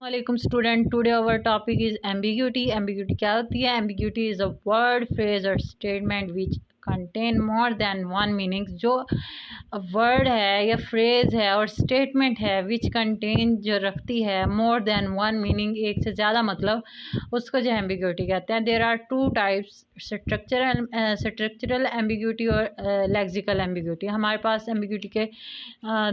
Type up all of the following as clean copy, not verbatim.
वालेकुम student, today our topic is ambiguity. Ambiguity क्या होती है? Ambiguity is a word, phrase और statement which contain more than one meaning. जो word है या फ्रेज है और स्टेटमेंट है विच कंटेन जो रखती है मोर देन वन मीनिंग, एक से ज़्यादा मतलब, उसको जो एम्बिग्यूटी कहते हैं। There are two types, structural ambiguity और लेक्सिकल एम्बिग्यूटी। हमारे पास एम्बिग्यूटी के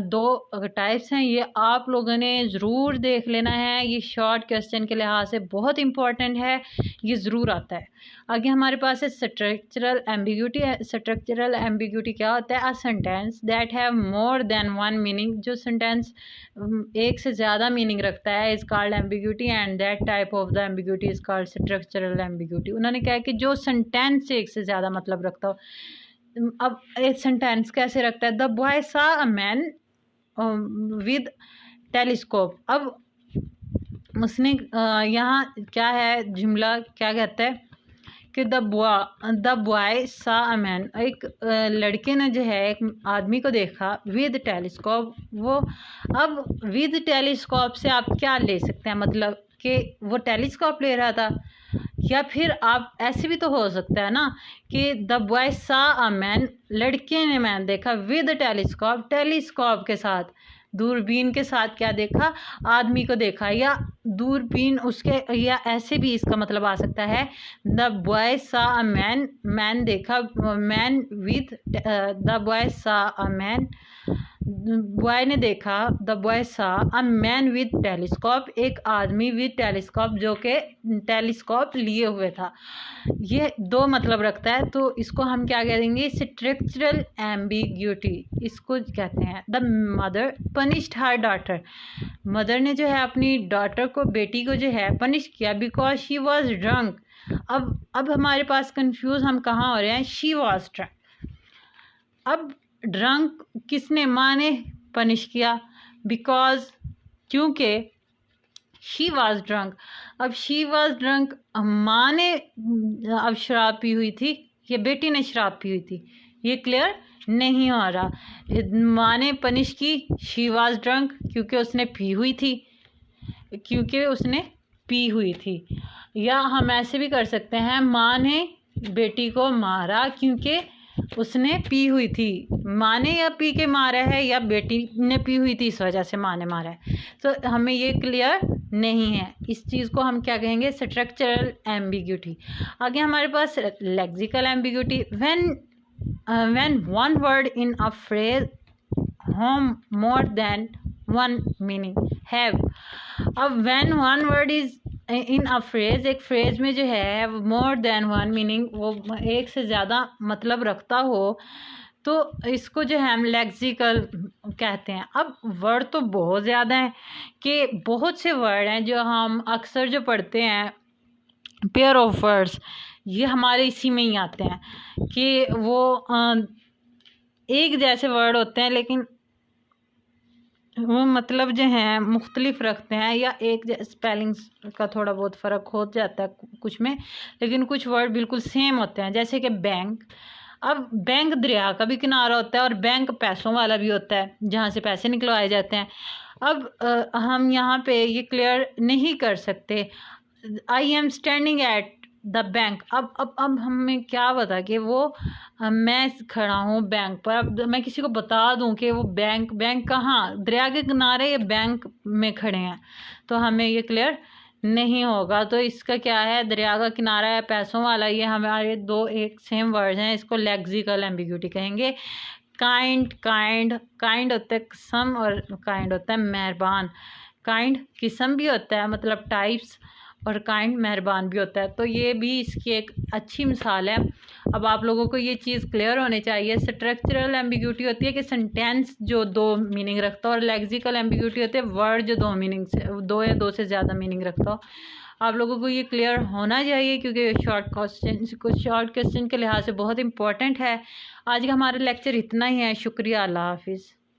दो टाइप्स हैं। ये आप लोगों ने ज़रूर देख लेना है, ये शॉर्ट क्वेश्चन के लिहाज से बहुत इंपॉर्टेंट है, ये ज़रूर आता है। आगे हमारे पास है स्ट्रक्चरल एम्बिग्यूटी। स्ट्रक्चरल एम्बिग्यूटी क्या होता है? A sentence that have more than one meaning. जो सेंटेंस एक से ज़्यादा मीनिंग रखता है is called ambiguity and that type of the ambiguity is called structural ambiguity. उन्होंने कहा कि जो सेंटेंस एक से ज़्यादा मतलब रखता हो। अब एक सेंटेंस कैसे रखता है? द बॉय सा अ मैन विद टेलीस्कोप। अब उसने यहाँ क्या है, जुमला क्या कहता है कि द बॉय सा अ मैन, एक लड़के ने जो है एक आदमी को देखा विद टेलीस्कोप। वो अब विद टेलीस्कोप से आप क्या ले सकते हैं? मतलब कि वो टेलीस्कोप ले रहा था, या फिर आप ऐसे भी तो हो सकता है ना कि द बॉय सा अ मैन, लड़के ने मैन देखा विद टेलीस्कोप, टेलीस्कोप के साथ, दूरबीन के साथ क्या देखा? आदमी को देखा, या दूरबीन उसके, या ऐसे भी इसका मतलब आ सकता है द बॉय सा अ मैन, मैन देखा, मैन विद, द बॉय सा अ मैन, बॉय ने देखा, द बॉय सा अ मैन विद टेलीस्कोप, एक आदमी विद टेलीस्कोप जो कि टेलीस्कोप लिए हुए था। ये दो मतलब रखता है, तो इसको हम क्या कहेंगे? स्ट्रक्चरल एम्बिग्यूटी इसको कहते हैं। The mother punished her daughter. Mother ने जो है अपनी डॉटर को, बेटी को जो है पनिश किया बिकॉज शी वॉज ड्रंक। अब हमारे पास कंफ्यूज हम कहाँ हो रहे हैं? She was drunk. अब ड्रंक किसने? माँ ने पनिश किया बिकॉज, क्योंकि शी वॉज ड्रंक। अब शी वॉज ड्रंक, माँ ने अब शराब पी हुई थी या बेटी ने शराब पी हुई थी? ये क्लियर नहीं हो रहा। माँ ने पनिश की, शी वॉज ड्रंक, क्योंकि उसने पी हुई थी, क्योंकि उसने पी हुई थी। या हम ऐसे भी कर सकते हैं, माँ ने बेटी को मारा क्योंकि उसने पी हुई थी। माँ ने या पी के मारा है या बेटी ने पी हुई थी, इस वजह से माँ ने मारा है। तो हमें ये क्लियर नहीं है। इस चीज़ को हम क्या कहेंगे? Structural ambiguity. आगे हमारे पास lexical ambiguity. When one word in a phrase home more than one meaning have. अब when one word is in a phrase, एक फ्रेज में जो है मोर देन वन मीनिंग, वो एक से ज़्यादा मतलब रखता हो, तो इसको जो है हम लेक्सिकल कहते हैं। अब वर्ड तो बहुत ज़्यादा हैं, कि बहुत से वर्ड हैं जो हम अक्सर जो पढ़ते हैं, पेयर ऑफ वर्ड्स, ये हमारे इसी में ही आते हैं कि वो एक जैसे वर्ड होते हैं लेकिन वो मतलब जो हैं मुख्तलिफ रखते हैं, या एक स्पेलिंग्स का थोड़ा बहुत फ़र्क हो जाता है कुछ में, लेकिन कुछ वर्ड बिल्कुल सेम होते हैं। जैसे कि बैंक। अब बैंक दरिया का भी किनारा होता है और बैंक पैसों वाला भी होता है, जहाँ से पैसे निकलवाए जाते हैं। अब हम यहाँ पे ये क्लियर नहीं कर सकते। I am standing at the bank. अब हमें क्या पता कि वो मैं खड़ा हूँ बैंक पर। अब मैं किसी को बता दूँ कि वो बैंक कहाँ, दरिया के किनारे या बैंक में खड़े हैं, तो हमें ये क्लियर नहीं होगा। तो इसका क्या है? दरिया का किनारा है, पैसों वाला, ये हमारे दो एक सेम वर्ड हैं, इसको लेक्सिकल एम्बिग्यूटी कहेंगे। काइंड होता है किस्म, और काइंड होता है मेहरबान। काइंड किस्म भी होता है, मतलब टाइप्स, और काइंड मेहरबान भी होता है। तो ये भी इसकी एक अच्छी मिसाल है। अब आप लोगों को ये चीज़ क्लियर होनी चाहिए। स्ट्रक्चरल एम्बिग्यूटी होती है कि सेंटेंस जो दो मीनिंग रखता हो, और लेक्सिकल एम्बिग्यूटी होती है वर्ड जो दो मीनिंग से, दो या दो से ज़्यादा मीनिंग रखता हो। आप लोगों को ये क्लियर होना चाहिए, क्योंकि शॉर्ट क्वेश्चन के लिहाज से बहुत इंपॉर्टेंट है। आज का हमारा लेक्चर इतना ही है। शुक्रिया, अल्लाह हाफिज़।